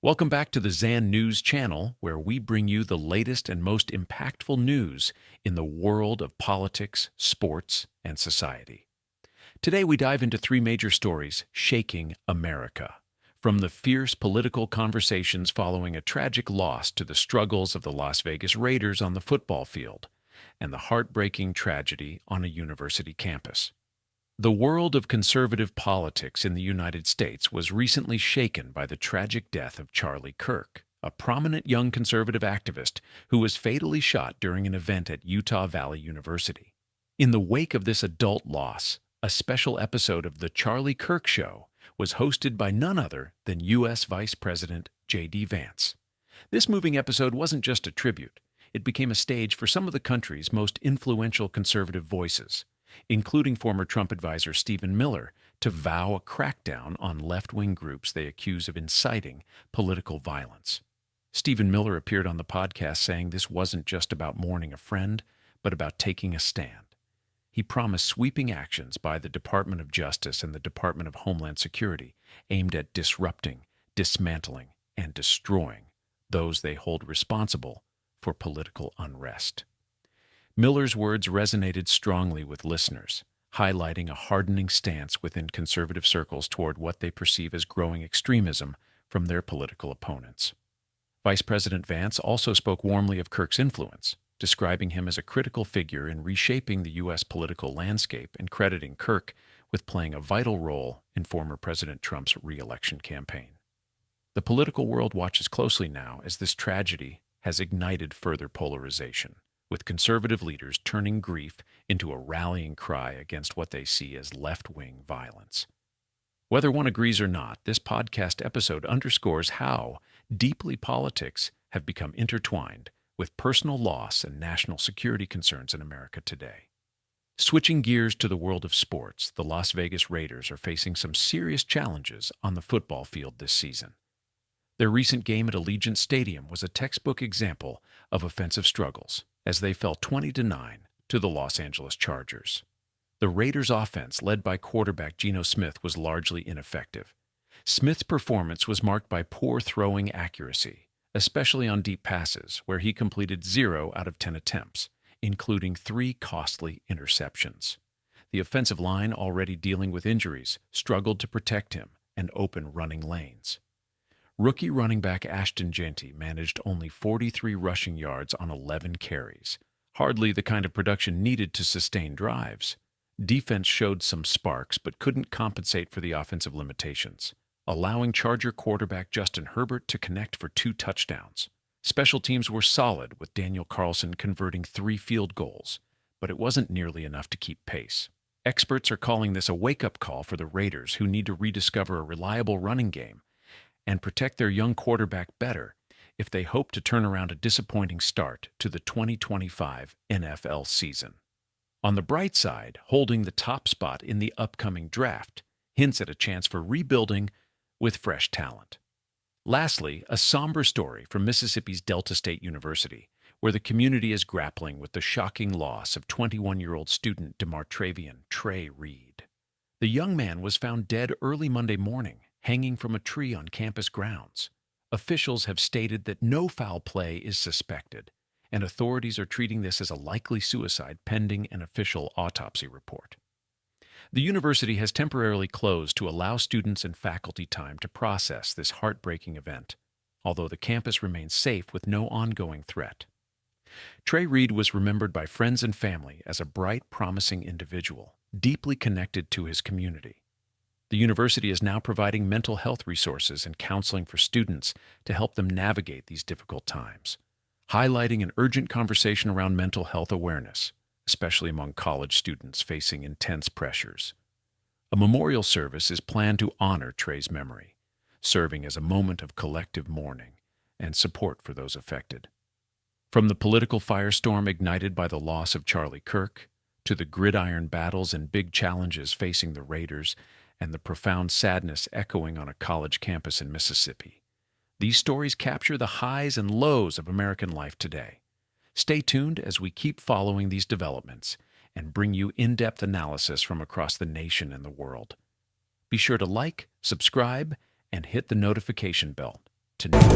Welcome back to the Zan News channel, where we bring you the latest and most impactful news in the world of politics, sports, and society. Today we dive into three major stories shaking America. From the fierce political conversations following a tragic loss to the struggles of the Las Vegas Raiders on the football field and the heartbreaking tragedy on a university campus. The world of conservative politics in the United States was recently shaken by the tragic death of Charlie Kirk, a prominent young conservative activist who was fatally shot during an event at Utah Valley University. In the wake of this adult loss, a special episode of The Charlie Kirk Show was hosted by none other than U.S. Vice President J.D. Vance. This moving episode wasn't just a tribute. It became a stage for some of the country's most influential conservative voices, including former Trump advisor Stephen Miller, to vow a crackdown on left-wing groups they accuse of inciting political violence. Stephen Miller appeared on the podcast saying this wasn't just about mourning a friend, but about taking a stand. He promised sweeping actions by the Department of Justice and the Department of Homeland Security aimed at disrupting, dismantling, and destroying those they hold responsible for political unrest. Miller's words resonated strongly with listeners, highlighting a hardening stance within conservative circles toward what they perceive as growing extremism from their political opponents. Vice President Vance also spoke warmly of Kirk's influence, describing him as a critical figure in reshaping the U.S. political landscape and crediting Kirk with playing a vital role in former President Trump's re-election campaign. The political world watches closely now as this tragedy has ignited further polarization, with conservative leaders turning grief into a rallying cry against what they see as left-wing violence. Whether one agrees or not, this podcast episode underscores how deeply politics have become intertwined with personal loss and national security concerns in America today. Switching gears to the world of sports, the Las Vegas Raiders are facing some serious challenges on the football field this season. Their recent game at Allegiant Stadium was a textbook example of offensive struggles, as they fell 20-9 to the Los Angeles Chargers. The Raiders' offense, led by quarterback Geno Smith, was largely ineffective. Smith's performance was marked by poor throwing accuracy, especially on deep passes, where he completed 0 out of 10 attempts, including 3 costly interceptions. The offensive line, already dealing with injuries, struggled to protect him and open running lanes. Rookie running back Ashton Jeanty managed only 43 rushing yards on 11 carries, hardly the kind of production needed to sustain drives. Defense showed some sparks but couldn't compensate for the offensive limitations, allowing Charger quarterback Justin Herbert to connect for 2 touchdowns. Special teams were solid, with Daniel Carlson converting 3 field goals, but it wasn't nearly enough to keep pace. Experts are calling this a wake-up call for the Raiders, who need to rediscover a reliable running game and protect their young quarterback better if they hope to turn around a disappointing start to the 2025 NFL season. On the bright side, holding the top spot in the upcoming draft hints at a chance for rebuilding with fresh talent. Lastly, a somber story from Mississippi's Delta State University, where the community is grappling with the shocking loss of 21-year-old student DeMartravian Trey Reed. The young man was found dead early Monday morning, hanging from a tree on campus grounds. Officials have stated that no foul play is suspected, and authorities are treating this as a likely suicide pending an official autopsy report. The university has temporarily closed to allow students and faculty time to process this heartbreaking event, although the campus remains safe with no ongoing threat. Trey Reed was remembered by friends and family as a bright, promising individual, deeply connected to his community. The university is now providing mental health resources and counseling for students to help them navigate these difficult times, highlighting an urgent conversation around mental health awareness, especially among college students facing intense pressures. A memorial service is planned to honor Trey's memory, serving as a moment of collective mourning and support for those affected. From the political firestorm ignited by the loss of Charlie Kirk, to the gridiron battles and big challenges facing the Raiders, and the profound sadness echoing on a college campus in Mississippi, these stories capture the highs and lows of American life today. Stay tuned as we keep following these developments and bring you in-depth analysis from across the nation and the world. Be sure to like, subscribe, and hit the notification bell to news.